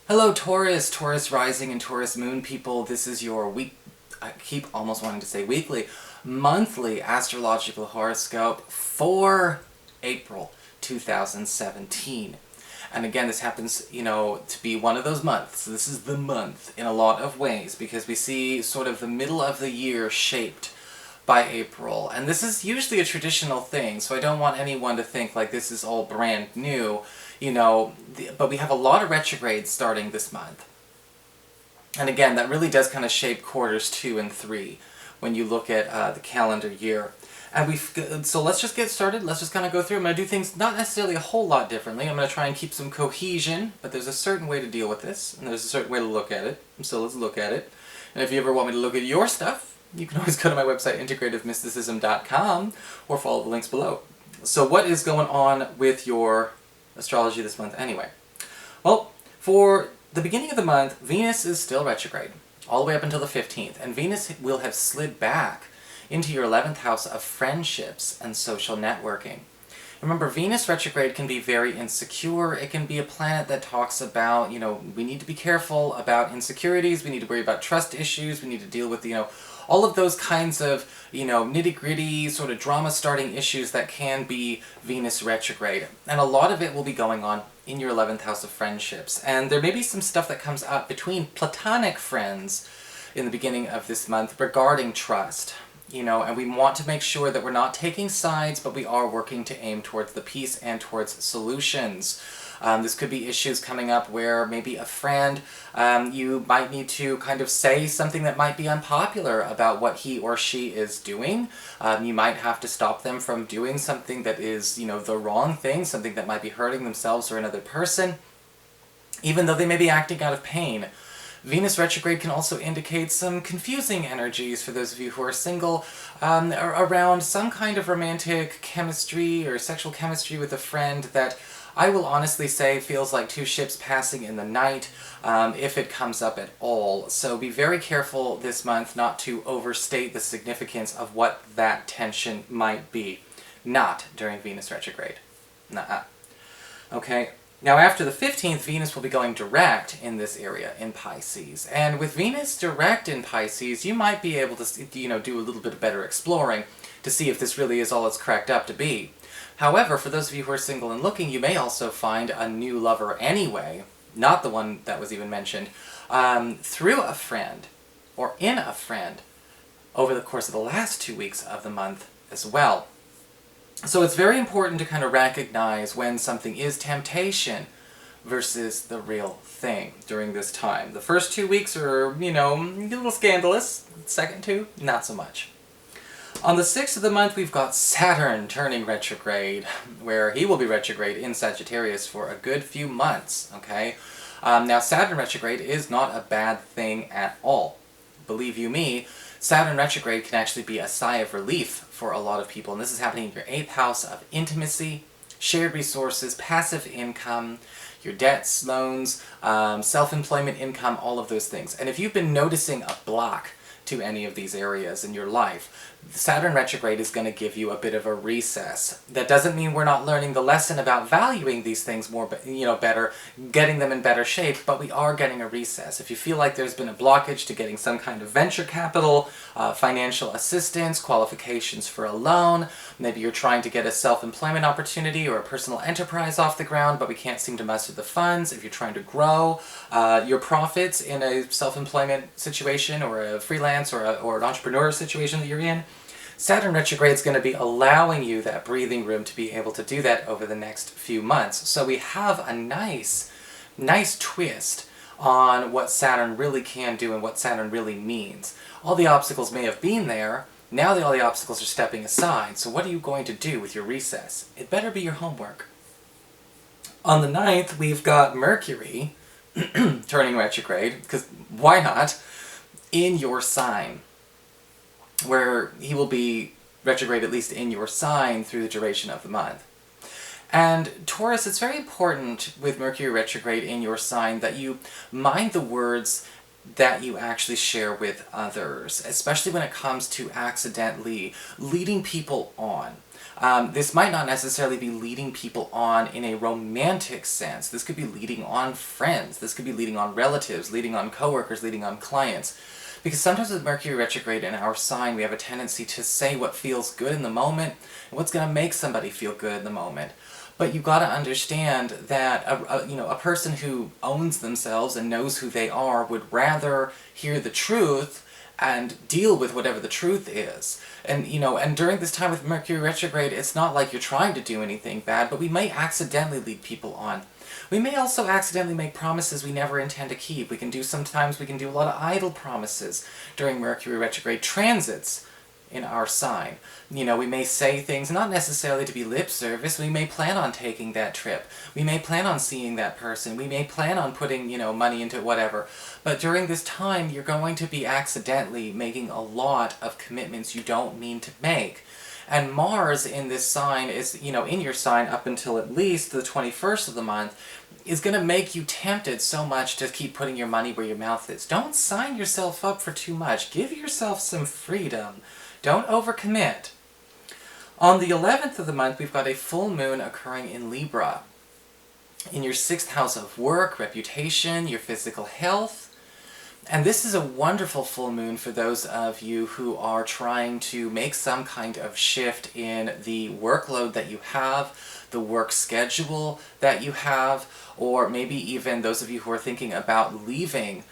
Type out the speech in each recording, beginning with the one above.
Hello Taurus, Taurus rising and Taurus moon people. This is your I keep almost wanting to say weekly, monthly astrological horoscope for April 2017. And again, this happens, to be one of those months. This is the month in a lot of ways because we see sort of the middle of the year shaped by April. And this is usually a traditional thing, so I don't want anyone to think like this is all brand new, but we have a lot of retrogrades starting this month. And again, that really does kind of shape quarters 2 and 3 when you look at the calendar year. And so let's just get started. Let's just kind of go through. I'm going to do things not necessarily a whole lot differently. I'm going to try and keep some cohesion, but there's a certain way to deal with this, and there's a certain way to look at it. So let's look at it. And if you ever want me to look at your stuff, you can always go to my website, integrativemysticism.com, or follow the links below. So what is going on with your astrology this month anyway? Well, for the beginning of the month, Venus is still retrograde, all the way up until the 15th, and Venus will have slid back into your 11th house of friendships and social networking. Remember, Venus retrograde can be very insecure. It can be a planet that talks about, we need to be careful about insecurities, we need to worry about trust issues, we need to deal with, all of those kinds of, nitty-gritty, sort of drama-starting issues that can be Venus retrograde. And a lot of it will be going on in your 11th house of friendships. And there may be some stuff that comes up between platonic friends in the beginning of this month regarding trust. And we want to make sure that we're not taking sides, but we are working to aim towards the peace and towards solutions. This could be issues coming up where maybe a friend, you might need to kind of say something that might be unpopular about what he or she is doing. You might have to stop them from doing something that is, the wrong thing, something that might be hurting themselves or another person, even though they may be acting out of pain. Venus retrograde can also indicate some confusing energies for those of you who are single around some kind of romantic chemistry or sexual chemistry with a friend that I will honestly say feels like two ships passing in the night, if it comes up at all. So be very careful this month not to overstate the significance of what that tension might be. Not during Venus retrograde. Nuh-uh. Okay? Now after the 15th, Venus will be going direct in this area, in Pisces. And with Venus direct in Pisces, you might be able to, do a little bit better exploring to see if this really is all it's cracked up to be. However, for those of you who are single and looking, you may also find a new lover anyway, not the one that was even mentioned, through a friend, or in a friend, over the course of the last 2 weeks of the month as well. So it's very important to kind of recognize when something is temptation versus the real thing during this time. The first 2 weeks are, a little scandalous. Second 2, not so much. On the 6th of the month, we've got Saturn turning retrograde, where he will be retrograde in Sagittarius for a good few months, okay? Now, Saturn retrograde is not a bad thing at all. Believe you me, Saturn retrograde can actually be a sigh of relief for a lot of people, and this is happening in your 8th house of intimacy, shared resources, passive income, your debts, loans, self-employment income, all of those things. And if you've been noticing a block to any of these areas in your life, Saturn retrograde is going to give you a bit of a recess. That doesn't mean we're not learning the lesson about valuing these things more, better, getting them in better shape, but we are getting a recess. If you feel like there's been a blockage to getting some kind of venture capital, financial assistance, qualifications for a loan, maybe you're trying to get a self-employment opportunity or a personal enterprise off the ground, but we can't seem to muster the funds. If you're trying to grow your profits in a self-employment situation or a freelance or an entrepreneur situation that you're in, Saturn retrograde is going to be allowing you that breathing room to be able to do that over the next few months. So we have a nice twist on what Saturn really can do and what Saturn really means. All the obstacles may have been there, now all the obstacles are stepping aside, so what are you going to do with your recess? It better be your homework. On the 9th, we've got Mercury turning retrograde, because why not, in your sign, where he will be retrograde at least in your sign through the duration of the month. And Taurus, it's very important with Mercury retrograde in your sign that you mind the words that you actually share with others, especially when it comes to accidentally leading people on. This might not necessarily be leading people on in a romantic sense. This could be leading on friends. This could be leading on relatives, leading on coworkers, leading on clients. Because sometimes with Mercury retrograde in our sign, we have a tendency to say what feels good in the moment and what's going to make somebody feel good in the moment. But you've got to understand that a person who owns themselves and knows who they are would rather hear the truth and deal with whatever the truth is. And during this time with Mercury retrograde, it's not like you're trying to do anything bad, but we may accidentally lead people on. We may also accidentally make promises we never intend to keep. Sometimes we can do a lot of idle promises during Mercury retrograde transits in our sign. We may say things not necessarily to be lip service. We may plan on taking that trip. We may plan on seeing that person. We may plan on putting, money into whatever. But during this time, you're going to be accidentally making a lot of commitments you don't mean to make. And Mars in this sign is, in your sign up until at least the 21st of the month, is going to make you tempted so much to keep putting your money where your mouth is. Don't sign yourself up for too much. Give yourself some freedom. Don't overcommit. On the 11th of the month, we've got a full moon occurring in Libra. In your 6th house of work, reputation, your physical health. And this is a wonderful full moon for those of you who are trying to make some kind of shift in the workload that you have, the work schedule that you have, or maybe even those of you who are thinking about leaving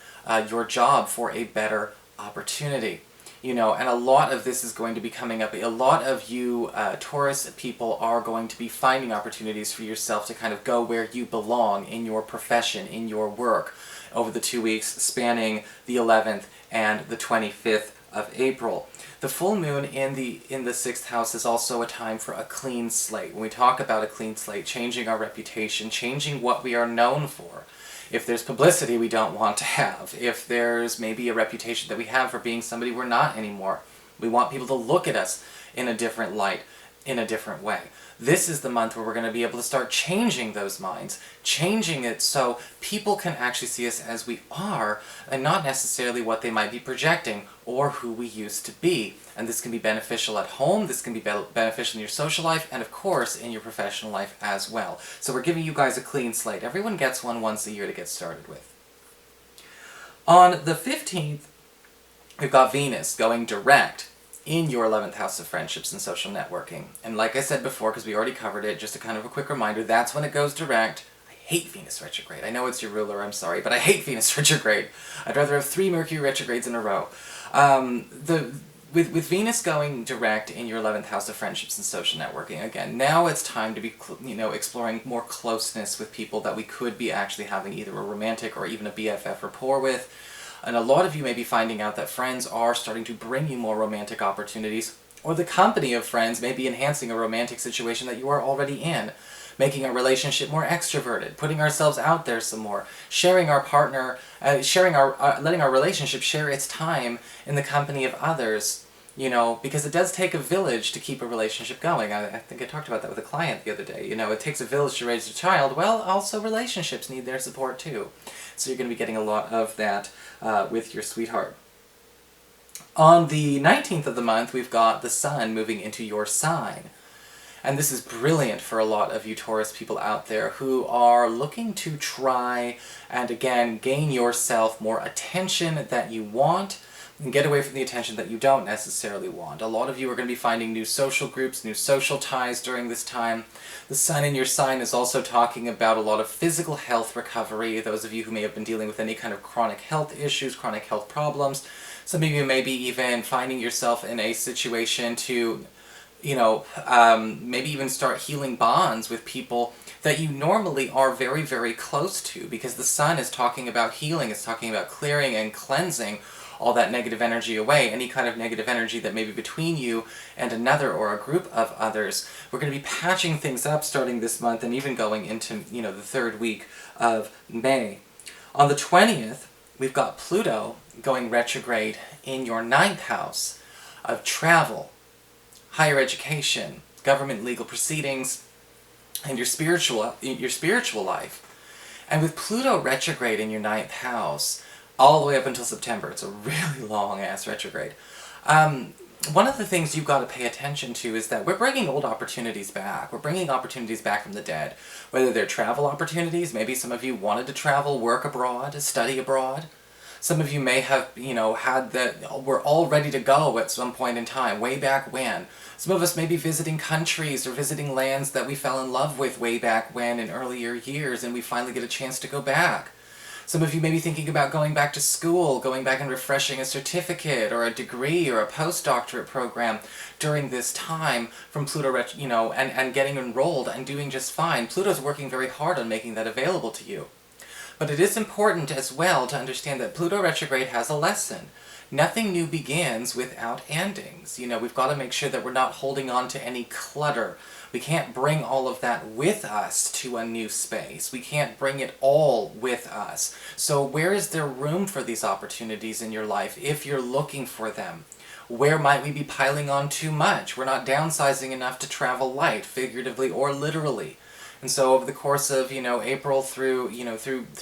your job for a better opportunity. And a lot of this is going to be coming up. A lot of you Taurus people are going to be finding opportunities for yourself to kind of go where you belong in your profession, in your work, over the 2 weeks spanning the 11th and the 25th of April. The full moon in the 6th house is also a time for a clean slate. When we talk about a clean slate, changing our reputation, changing what we are known for. If there's publicity we don't want to have, if there's maybe a reputation that we have for being somebody we're not anymore, we want people to look at us in a different light, in a different way. This is the month where we're going to be able to start changing those minds, changing it so people can actually see us as we are and not necessarily what they might be projecting or who we used to be. And this can be beneficial at home, this can be beneficial in your social life, and of course in your professional life as well. So we're giving you guys a clean slate. Everyone gets one once a year to get started with. On the 15th, we've got Venus going direct in your 11th house of friendships and social networking. And like I said before, because we already covered it, just a kind of a quick reminder, that's when it goes direct. I hate Venus retrograde. I know it's your ruler, I'm sorry, but I hate Venus retrograde. I'd rather have 3 Mercury retrogrades in a row. With Venus going direct in your 11th house of friendships and social networking, again, now it's time to be, exploring more closeness with people that we could be actually having either a romantic or even a BFF rapport with. And a lot of you may be finding out that friends are starting to bring you more romantic opportunities, or the company of friends may be enhancing a romantic situation that you are already in, making our relationship more extroverted, putting ourselves out there some more, sharing our partner, letting our relationship share its time in the company of others, because it does take a village to keep a relationship going. I think I talked about that with a client the other day. It takes a village to raise a child. Well, also relationships need their support too. So you're going to be getting a lot of that with your sweetheart. On the 19th of the month, we've got the Sun moving into your sign. And this is brilliant for a lot of you Taurus people out there who are looking to try and, again, gain yourself more attention that you want and get away from the attention that you don't necessarily want. A lot of you are going to be finding new social groups, new social ties during this time. The Sun in your sign is also talking about a lot of physical health recovery. Those of you who may have been dealing with any kind of chronic health issues, chronic health problems. Some of you may be even finding yourself in a situation to, maybe even start healing bonds with people that you normally are very, very close to, because the Sun is talking about healing, it's talking about clearing and cleansing all that negative energy away, any kind of negative energy that may be between you and another or a group of others. We're going to be patching things up starting this month and even going into, the 3rd week of May. On the 20th, we've got Pluto going retrograde in your 9th house of travel, higher education, government legal proceedings, and your spiritual life. And with Pluto retrograde in your 9th house, all the way up until September, it's a really long-ass retrograde, one of the things you've got to pay attention to is that we're bringing old opportunities back. We're bringing opportunities back from the dead. Whether they're travel opportunities, maybe some of you wanted to travel, work abroad, study abroad. Some of you may have, had that, were all ready to go at some point in time, way back when. Some of us may be visiting countries or visiting lands that we fell in love with way back when in earlier years, and we finally get a chance to go back. Some of you may be thinking about going back to school, going back and refreshing a certificate or a degree or a postdoctorate program during this time from Pluto, and getting enrolled and doing just fine. Pluto's working very hard on making that available to you. But it is important as well to understand that Pluto retrograde has a lesson. Nothing new begins without endings. We've got to make sure that we're not holding on to any clutter. We can't bring all of that with us to a new space. We can't bring it all with us. So where is there room for these opportunities in your life if you're looking for them? Where might we be piling on too much? We're not downsizing enough to travel light, figuratively or literally. And so over the course of, April through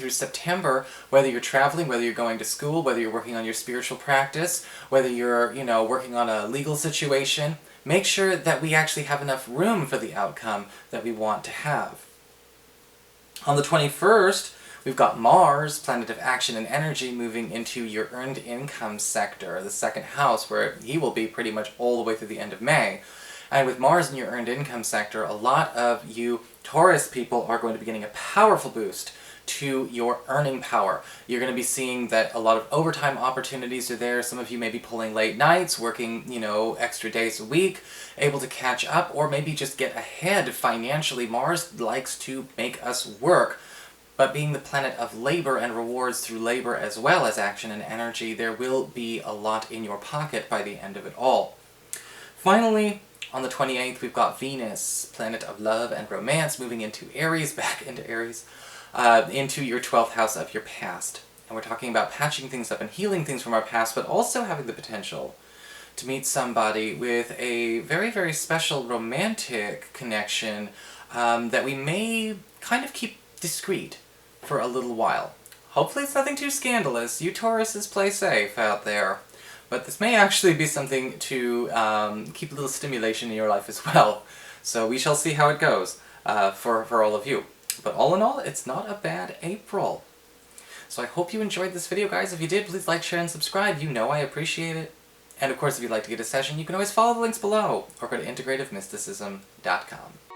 September, whether you're traveling, whether you're going to school, whether you're working on your spiritual practice, whether you're, working on a legal situation, make sure that we actually have enough room for the outcome that we want to have. On the 21st, we've got Mars, planet of action and energy, moving into your earned income sector, the second house, where he will be pretty much all the way through the end of May. And with Mars in your earned income sector, a lot of you Taurus people are going to be getting a powerful boost to your earning power. You're going to be seeing that a lot of overtime opportunities are there. Some of you may be pulling late nights, working, extra days a week, able to catch up, or maybe just get ahead financially. Mars likes to make us work. But being the planet of labor and rewards through labor as well as action and energy, there will be a lot in your pocket by the end of it all. Finally, on the 28th, we've got Venus, planet of love and romance, moving into Aries, back into Aries, into your 12th house of your past. And we're talking about patching things up and healing things from our past, but also having the potential to meet somebody with a very, very special romantic connection that we may kind of keep discreet for a little while. Hopefully it's nothing too scandalous. You Tauruses play safe out there. But this may actually be something to keep a little stimulation in your life as well. So we shall see how it goes for all of you. But all in all, it's not a bad April. So I hope you enjoyed this video, guys. If you did, please like, share, and subscribe. I appreciate it. And of course, if you'd like to get a session, you can always follow the links below, or go to integrativemysticism.com.